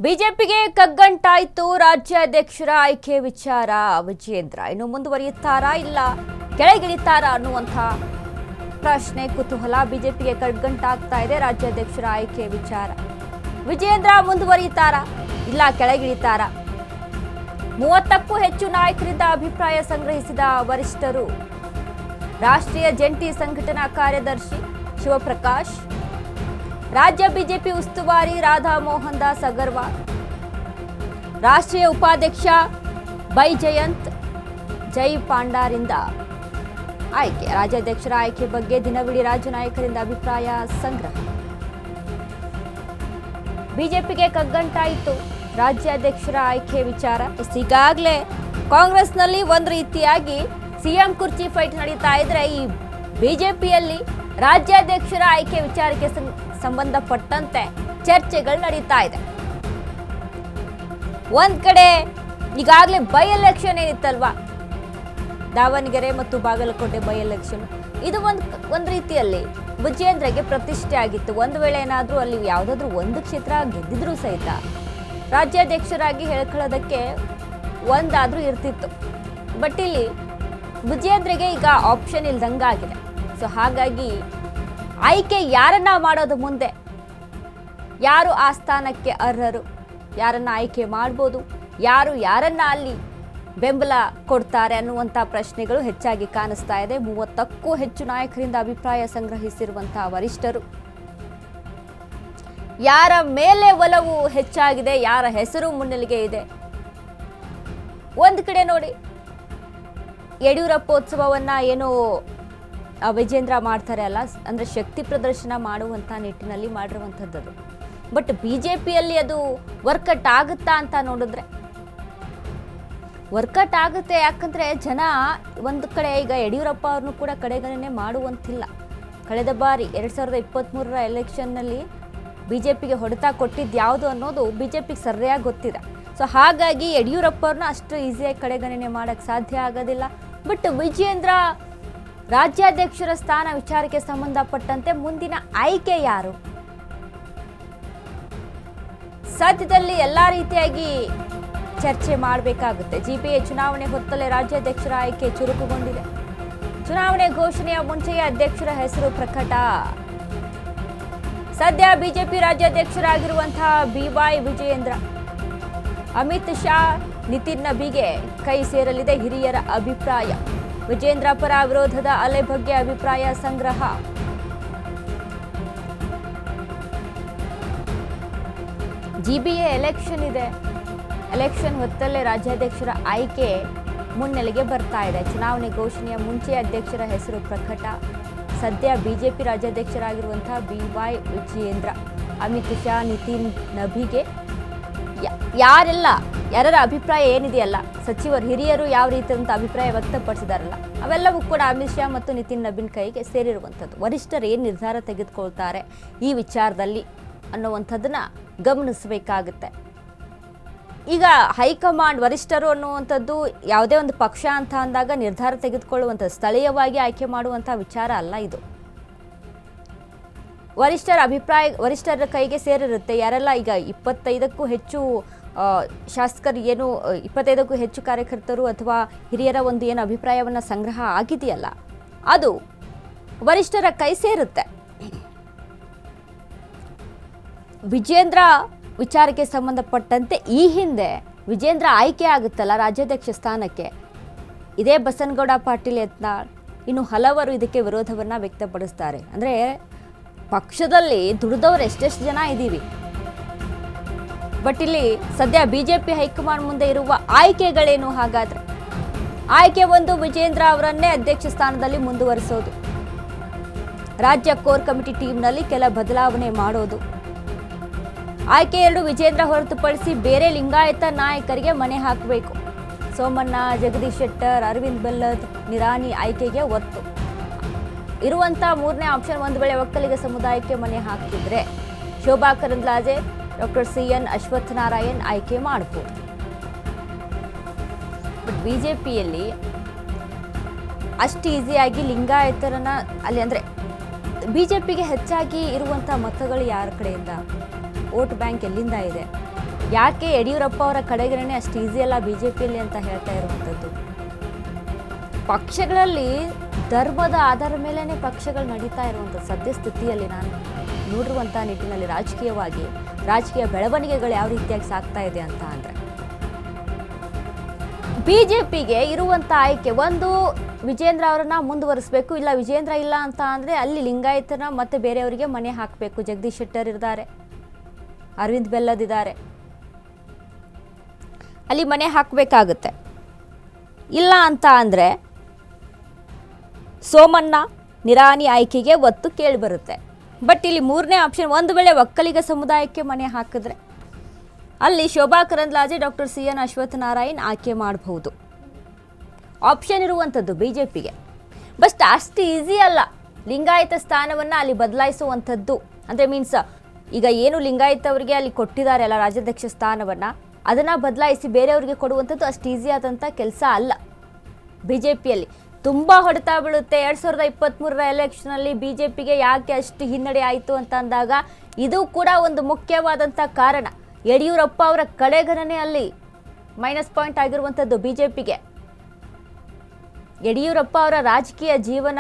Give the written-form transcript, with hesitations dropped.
ಬಿಜೆಪಿಗೆ ಕಗ್ಗಂಟಾಯಿತು ರಾಜ್ಯಾಧ್ಯಕ್ಷರ ಆಯ್ಕೆ ವಿಚಾರ. ವಿಜಯೇಂದ್ರ ಇನ್ನು ಮುಂದುವರಿಯುತ್ತಾರಾ ಇಲ್ಲ ಕೆಳಗಿಳಿತಾರಾ ಅನ್ನುವಂಥ ಪ್ರಶ್ನೆ ಕುತೂಹಲ ಬಿಜೆಪಿಗೆ ಕಗ್ಗಂಟಾಗ್ತಾ ಇದೆ. ರಾಜ್ಯಾಧ್ಯಕ್ಷರ ಆಯ್ಕೆ ವಿಚಾರ ವಿಜಯೇಂದ್ರ ಮುಂದುವರಿಯುತ್ತಾರಾ ಇಲ್ಲ ಕೆಳಗಿಳಿತಾರಾ? 30ಕ್ಕೂ ಹೆಚ್ಚು ನಾಯಕರಿಂದ ಅಭಿಪ್ರಾಯ ಸಂಗ್ರಹಿಸಿದ ವರಿಷ್ಠರು. ರಾಷ್ಟ್ರೀಯ ಜಂಟಿ ಸಂಘಟನಾ ಕಾರ್ಯದರ್ಶಿ ಶಿವಪ್ರಕಾಶ್, ರಾಜ್ಯ ಬಿಜೆಪಿ ಉಸ್ತುವಾರಿ ರಾಧಾ ಮೋಹನ್ ದಾಸ್ ಅಗರ್ವಾಲ್, ರಾಷ್ಟ್ರೀಯ ಉಪಾಧ್ಯಕ್ಷ ಬೈಜಯಂತ್ ಜೈ ಪಾಂಡಾರಿಂದ ಆಯ್ಕೆ. ರಾಜ್ಯಾಧ್ಯಕ್ಷರ ಆಯ್ಕೆ ಬಗ್ಗೆ ದಿನವಿಡೀ ರಾಜ್ಯ ನಾಯಕರಿಂದ ಅಭಿಪ್ರಾಯ ಸಂಗ್ರಹ. ಬಿಜೆಪಿಗೆ ಕಗ್ಗಂಟಾಯಿತು ರಾಜ್ಯಾಧ್ಯಕ್ಷರ ಆಯ್ಕೆ ವಿಚಾರ. ಈಗಾಗಲೇ ಕಾಂಗ್ರೆಸ್ನಲ್ಲಿ ಒಂದು ರೀತಿಯಾಗಿ ಸಿಎಂ ಕುರ್ಚಿ ಫೈಟ್ ನಡೀತಾ ಇದ್ರೆ, ಈ ಬಿಜೆಪಿಯಲ್ಲಿ ರಾಜ್ಯಾಧ್ಯಕ್ಷರ ಆಯ್ಕೆ ವಿಚಾರಕ್ಕೆ ಸಂಬಂಧಪಟ್ಟಂತೆ ಚರ್ಚೆಗಳು ನಡೀತಾ ಇದೆ. ಒಂದ್ ಕಡೆ ಈಗಾಗಲೇ ಬೈ ಎಲೆಕ್ಷನ್ ಏನಿತ್ತಲ್ವಾ, ದಾವಣಗೆರೆ ಮತ್ತು ಬಾಗಲಕೋಟೆ ಬೈ ಎಲೆಕ್ಷನ್, ಇದು ಒಂದು ರೀತಿಯಲ್ಲಿ ವಿಜಯೇಂದ್ರಗೆ ಪ್ರತಿಷ್ಠೆ ಆಗಿತ್ತು. ಒಂದು ವೇಳೆ ಏನಾದರೂ ಅಲ್ಲಿ ಯಾವುದಾದ್ರೂ ಒಂದು ಕ್ಷೇತ್ರ ಗೆದ್ದಿದ್ರೂ ಸಹಿತ ರಾಜ್ಯಾಧ್ಯಕ್ಷರಾಗಿ ಹೇಳ್ಕೊಳ್ಳೋದಕ್ಕೆ ಒಂದಾದ್ರೂ ಇರ್ತಿತ್ತು. ಬಟ್ ಇಲ್ಲಿ ವಿಜಯೇಂದ್ರಗೆ ಈಗ ಆಪ್ಷನ್ ಇಲ್ದಂಗಾಗಿದೆ. ಸೊ ಹಾಗಾಗಿ ಆಯ್ಕೆ ಯಾರನ್ನ ಮಾಡೋದು, ಮುಂದೆ ಯಾರು ಆ ಸ್ಥಾನಕ್ಕೆ ಅರ್ಹರು, ಯಾರನ್ನ ಆಯ್ಕೆ ಮಾಡ್ಬೋದು, ಯಾರನ್ನ ಅಲ್ಲಿ ಬೆಂಬಲ ಕೊಡ್ತಾರೆ ಅನ್ನುವಂಥ ಪ್ರಶ್ನೆಗಳು ಹೆಚ್ಚಾಗಿ ಕಾಣಿಸ್ತಾ ಇದೆ. 30ಕ್ಕೂ ಹೆಚ್ಚು ನಾಯಕರಿಂದ ಅಭಿಪ್ರಾಯ ಸಂಗ್ರಹಿಸಿರುವಂತಹ ವರಿಷ್ಠರು, ಯಾರ ಮೇಲೆ ಒಲವು ಹೆಚ್ಚಾಗಿದೆ, ಯಾರ ಹೆಸರು ಮುನ್ನೆಲೆಗೆ ಇದೆ. ಒಂದು ಕಡೆ ನೋಡಿ, ಯಡಿಯೂರಪ್ಪೋತ್ಸವವನ್ನ ಏನು ವಿಜೇಂದ್ರ ಮಾಡ್ತಾರೆ ಅಲ್ಲ, ಅಂದ್ರೆ ಶಕ್ತಿ ಪ್ರದರ್ಶನ ಮಾಡುವಂಥ ನಿಟ್ಟಿನಲ್ಲಿ ಮಾಡಿರುವಂಥದ್ದು. ಬಟ್ ಬಿಜೆಪಿಯಲ್ಲಿ ಅದು ವರ್ಕೌಟ್ ಆಗುತ್ತಾ ಅಂತ ನೋಡಿದ್ರೆ ವರ್ಕೌಟ್ ಆಗುತ್ತೆ. ಯಾಕಂದ್ರೆ ಜನ ಒಂದು ಕಡೆ ಈಗ ಯಡಿಯೂರಪ್ಪ ಅವ್ರನ್ನು ಕೂಡ ಕಡೆಗಣನೆ ಮಾಡುವಂತಿಲ್ಲ. ಕಳೆದ ಬಾರಿ 2023ರ ಎಲೆಕ್ಷನ್ನಲ್ಲಿ ಬಿಜೆಪಿಗೆ ಹೊಡೆತ ಕೊಟ್ಟಿದ್ದು ಯಾವುದು ಅನ್ನೋದು ಬಿಜೆಪಿಗೆ ಸರಿಯಾಗಿ ಗೊತ್ತಿದೆ. ಸೊ ಹಾಗಾಗಿ ಯಡಿಯೂರಪ್ಪ ಅವ್ರನ್ನ ಅಷ್ಟು ಈಸಿಯಾಗಿ ಕಡೆಗಣನೆ ಮಾಡೋಕ್ಕೆ ಸಾಧ್ಯ ಆಗೋದಿಲ್ಲ. ಬಟ್ ವಿಜಯೇಂದ್ರ ರಾಜ್ಯಾಧ್ಯಕ್ಷರ ಸ್ಥಾನ ವಿಚಾರಕ್ಕೆ ಸಂಬಂಧಪಟ್ಟಂತೆ ಮುಂದಿನ ಆಯ್ಕೆ ಯಾರು, ಸದ್ಯದಲ್ಲಿ ಎಲ್ಲಾ ರೀತಿಯಾಗಿ ಚರ್ಚೆ ಮಾಡಬೇಕಾಗುತ್ತೆ. ಜಿಪಿಎ ಚುನಾವಣೆ ಹೊತ್ತಲೇ ರಾಜ್ಯಾಧ್ಯಕ್ಷರ ಆಯ್ಕೆ ಚುರುಕುಗೊಂಡಿದೆ. ಚುನಾವಣೆ ಘೋಷಣೆಯ ಮುಂಚೆಯೇ ಅಧ್ಯಕ್ಷರ ಹೆಸರು ಪ್ರಕಟ. ಸದ್ಯ ಬಿಜೆಪಿ ರಾಜ್ಯಾಧ್ಯಕ್ಷರಾಗಿರುವಂತಹ BY ವಿಜಯೇಂದ್ರ, ಅಮಿತ್ ಶಾ, ನಿತಿನ್ ನಬಿಗೆ ಕೈ ಸೇರಲಿದೆ ಹಿರಿಯರ ಅಭಿಪ್ರಾಯ. ವಿಜಯೇಂದ್ರ ಪರ ವಿರೋಧದ ಅಲೆ ಬಗ್ಗೆ ಅಭಿಪ್ರಾಯ ಸಂಗ್ರಹ. GBA ಎಲೆಕ್ಷನ್ ಇದೆ. ಎಲೆಕ್ಷನ್ ಹೊತ್ತಲ್ಲೇ ರಾಜ್ಯಾಧ್ಯಕ್ಷರ ಆಯ್ಕೆ ಮುನ್ನೆಲೆಗೆ ಬರ್ತಾ ಇದೆ. ಚುನಾವಣೆ ಘೋಷಣೆಯ ಮುಂಚೆ ಅಧ್ಯಕ್ಷರ ಹೆಸರು ಪ್ರಕಟ. ಸದ್ಯ ಬಿಜೆಪಿ ರಾಜ್ಯಾಧ್ಯಕ್ಷರಾಗಿರುವಂತಹ BY ವಿಜಯೇಂದ್ರ, ಅಮಿತ್ ಶಾ, ನಿತಿನ್ ನಬಿಗೆ ಯಾರ ಅಭಿಪ್ರಾಯ ಏನಿದೆಯಲ್ಲ, ಸಚಿವರು ಹಿರಿಯರು ಯಾವ ರೀತಿಯಾದಂಥ ಅಭಿಪ್ರಾಯ ವ್ಯಕ್ತಪಡಿಸಿದಾರಲ್ಲ, ಅವೆಲ್ಲವೂ ಕೂಡ ಅಮಿತ್ ಶಾ ಮತ್ತು ನಿತಿನ್ ನಬೀನ್ ಕೈಗೆ ಸೇರಿರುವಂಥದ್ದು. ವರಿಷ್ಠರು ಏನು ನಿರ್ಧಾರ ತೆಗೆದುಕೊಳ್ತಾರೆ ಈ ವಿಚಾರದಲ್ಲಿ ಅನ್ನುವಂಥದ್ದನ್ನ ಗಮನಿಸಬೇಕಾಗುತ್ತೆ. ಈಗ ಹೈಕಮಾಂಡ್, ವರಿಷ್ಠರು ಅನ್ನುವಂಥದ್ದು ಯಾವುದೇ ಒಂದು ಪಕ್ಷ ಅಂತ ಅಂದಾಗ ನಿರ್ಧಾರ ತೆಗೆದುಕೊಳ್ಳುವಂಥದ್ದು, ಸ್ಥಳೀಯವಾಗಿ ಆಯ್ಕೆ ಮಾಡುವಂಥ ವಿಚಾರ ಅಲ್ಲ ಇದು. ವರಿಷ್ಠರ ಕೈಗೆ ಸೇರಿರುತ್ತೆ. ಯಾರೆಲ್ಲ ಈಗ 25ಕ್ಕೂ ಹೆಚ್ಚು ಶಾಸಕರು, ಏನು 25ಕ್ಕೂ ಹೆಚ್ಚು ಕಾರ್ಯಕರ್ತರು ಅಥವಾ ಹಿರಿಯರ ಒಂದು ಏನು ಅಭಿಪ್ರಾಯವನ್ನು ಸಂಗ್ರಹ ಆಗಿದೆಯಲ್ಲ, ಅದು ವರಿಷ್ಠರ ಕೈ ಸೇರುತ್ತೆ. ವಿಜೇಂದ್ರ ವಿಚಾರಕ್ಕೆ ಸಂಬಂಧಪಟ್ಟಂತೆ ಈ ಹಿಂದೆ ವಿಜೇಂದ್ರ ಆಯ್ಕೆ ಆಗುತ್ತಲ್ಲ ರಾಜ್ಯಾಧ್ಯಕ್ಷ ಸ್ಥಾನಕ್ಕೆ, ಇದೇ ಬಸನಗೌಡ ಪಾಟೀಲ್ ಯತ್ನಾಳ್ ಇನ್ನು ಹಲವರು ಇದಕ್ಕೆ ವಿರೋಧವನ್ನು ವ್ಯಕ್ತಪಡಿಸ್ತಾರೆ. ಅಂದರೆ ಪಕ್ಷದಲ್ಲಿ ದುಡಿದವರು ಎಷ್ಟೆಷ್ಟು ಜನ ಇದ್ದೀವಿ, ಬಟ್ ಇಲ್ಲಿ ಸದ್ಯ ಬಿಜೆಪಿ ಹೈಕಮಾಂಡ್ ಮುಂದೆ ಇರುವ ಆಯ್ಕೆಗಳೇನು? ಹಾಗಾದ್ರೆ ಆಯ್ಕೆ ಒಂದು, ವಿಜೇಂದ್ರ ಅವರನ್ನೇ ಅಧ್ಯಕ್ಷ ಸ್ಥಾನದಲ್ಲಿ ಮುಂದುವರಿಸೋದು. ರಾಜ್ಯ ಕೋರ್ ಕಮಿಟಿ ಟೀಮ್ನಲ್ಲಿ ಕೆಲ ಬದಲಾವಣೆ ಮಾಡೋದು. ಆಯ್ಕೆ 2, ವಿಜೇಂದ್ರ ಹೊರತುಪಡಿಸಿ ಬೇರೆ ಲಿಂಗಾಯತ ನಾಯಕರಿಗೆ ಮಣೆ ಹಾಕಬೇಕು. ಸೋಮಣ್ಣ, ಜಗದೀಶ್ ಶೆಟ್ಟರ್, ಅರವಿಂದ್ ಬೆಲ್ಲದ್, ನಿರಾಣಿ ಆಯ್ಕೆಗೆ ಒತ್ತು ಇರುವಂಥ 3ನೇ ಆಪ್ಷನ್. ಒಂದು ವೇಳೆ ಒಕ್ಕಲಿಗ ಸಮುದಾಯಕ್ಕೆ ಮಣೆ ಹಾಕಿದ್ರೆ ಶೋಭಾ ಕರಂದ್ಲಾಜೆ, ಡಾಕ್ಟರ್ CN ಅಶ್ವತ್ಥನಾರಾಯಣ್ ಆಯ್ಕೆ ಮಾಡಬಹುದು. ಬಟ್ ಬಿಜೆಪಿಯಲ್ಲಿ ಅಷ್ಟು ಈಸಿಯಾಗಿ ಲಿಂಗಾಯತರನ್ನ ಅಲ್ಲಿ, ಅಂದರೆ ಬಿಜೆಪಿಗೆ ಹೆಚ್ಚಾಗಿ ಇರುವಂಥ ಮತಗಳು ಯಾರ ಕಡೆಯಿಂದ, ವೋಟ್ ಬ್ಯಾಂಕ್ ಎಲ್ಲಿಂದ ಇದೆ? ಯಾಕೆ ಯಡಿಯೂರಪ್ಪ ಅವರ ಕಡೆಗೇನೆ ಅಷ್ಟು ಈಸಿ ಅಲ್ಲ ಬಿ ಜೆ ಪಿಯಲ್ಲಿ ಅಂತ ಹೇಳ್ತಾ ಇರುವಂಥದ್ದು. ಪಕ್ಷಗಳಲ್ಲಿ ಧರ್ಮದ ಆಧಾರದ ಮೇಲೇ ಪಕ್ಷಗಳು ನಡೀತಾ ಇರುವಂಥ ಸದ್ಯಸ್ಥಿತಿಯಲ್ಲಿ ನಾನು ನೋಡಿರುವಂಥ ನಿಟ್ಟಿನಲ್ಲಿ ರಾಜಕೀಯವಾಗಿ ರಾಜಕೀಯ ಬೆಳವಣಿಗೆಗಳು ಯಾವ ರೀತಿಯಾಗಿ ಸಾಗ್ತಾ ಇದೆ ಅಂತ ಅಂದರೆ, ಬಿ ಜೆ ಪಿಗೆ ಇರುವಂಥ ಆಯ್ಕೆ ಒಂದು ವಿಜೇಂದ್ರ ಅವರನ್ನ ಮುಂದುವರಿಸಬೇಕು, ಇಲ್ಲ ವಿಜೇಂದ್ರ ಇಲ್ಲ ಅಂತ ಅಂದರೆ ಅಲ್ಲಿ ಲಿಂಗಾಯತನ ಮತ್ತು ಬೇರೆಯವರಿಗೆ ಮನೆ ಹಾಕಬೇಕು. ಜಗದೀಶ್ ಶೆಟ್ಟರ್ ಇದ್ದಾರೆ, ಅರವಿಂದ್ ಬೆಲ್ಲದಿದ್ದಾರೆ, ಅಲ್ಲಿ ಮನೆ ಹಾಕಬೇಕಾಗುತ್ತೆ. ಇಲ್ಲ ಅಂತ ಅಂದರೆ ಸೋಮಣ್ಣ ನಿರಾಣಿ ಆಯ್ಕೆಗೆ ಒತ್ತು ಕೇಳಿಬರುತ್ತೆ. ಬಟ್ ಇಲ್ಲಿ ಮೂರನೇ ಆಪ್ಷನ್, ಒಂದು ವೇಳೆ ಒಕ್ಕಲಿಗ ಸಮುದಾಯಕ್ಕೆ ಮನೆ ಹಾಕಿದ್ರೆ ಅಲ್ಲಿ Shobha Karandlaje, doctor C N Ashwathnarayan ಆಯ್ಕೆ ಮಾಡಬಹುದು. ಆಪ್ಷನ್ ಇರುವಂಥದ್ದು ಬಿ ಜೆ ಪಿಗೆ. ಬಟ್ ಅಷ್ಟು ಈಸಿ ಅಲ್ಲ ಲಿಂಗಾಯತ ಸ್ಥಾನವನ್ನು ಅಲ್ಲಿ ಬದಲಾಯಿಸುವಂಥದ್ದು. ಅಂದರೆ ಮೀನ್ಸ್ ಈಗ ಏನು ಲಿಂಗಾಯತ ಅವರಿಗೆ ಅಲ್ಲಿ ಕೊಟ್ಟಿದ್ದಾರೆ ಅಲ್ಲ ರಾಜ್ಯಾಧ್ಯಕ್ಷ ಸ್ಥಾನವನ್ನು, ಅದನ್ನು ಬದಲಾಯಿಸಿ ಬೇರೆಯವ್ರಿಗೆ ಕೊಡುವಂಥದ್ದು ಅಷ್ಟು ಈಸಿ ಆದಂಥ ಕೆಲಸ ಅಲ್ಲ. ಬಿ ಜೆ ಪಿಯಲ್ಲಿ ತುಂಬ ಹೊಡೆತ ಬೀಳುತ್ತೆ. 2023 ಎಲೆಕ್ಷನಲ್ಲಿ ಬಿ ಜೆ ಪಿಗೆ ಯಾಕೆ ಅಷ್ಟು ಹಿನ್ನಡೆ ಆಯಿತು ಅಂತ ಅಂದಾಗ ಇದು ಕೂಡ ಒಂದು ಮುಖ್ಯವಾದಂಥ ಕಾರಣ. ಯಡಿಯೂರಪ್ಪ ಅವರ ಕಡೆಗಣನೆ ಅಲ್ಲಿ ಮೈನಸ್ ಪಾಯಿಂಟ್ ಆಗಿರುವಂಥದ್ದು ಬಿ ಜೆ ಪಿಗೆ. ಯಡಿಯೂರಪ್ಪ ಅವರ ರಾಜಕೀಯ ಜೀವನ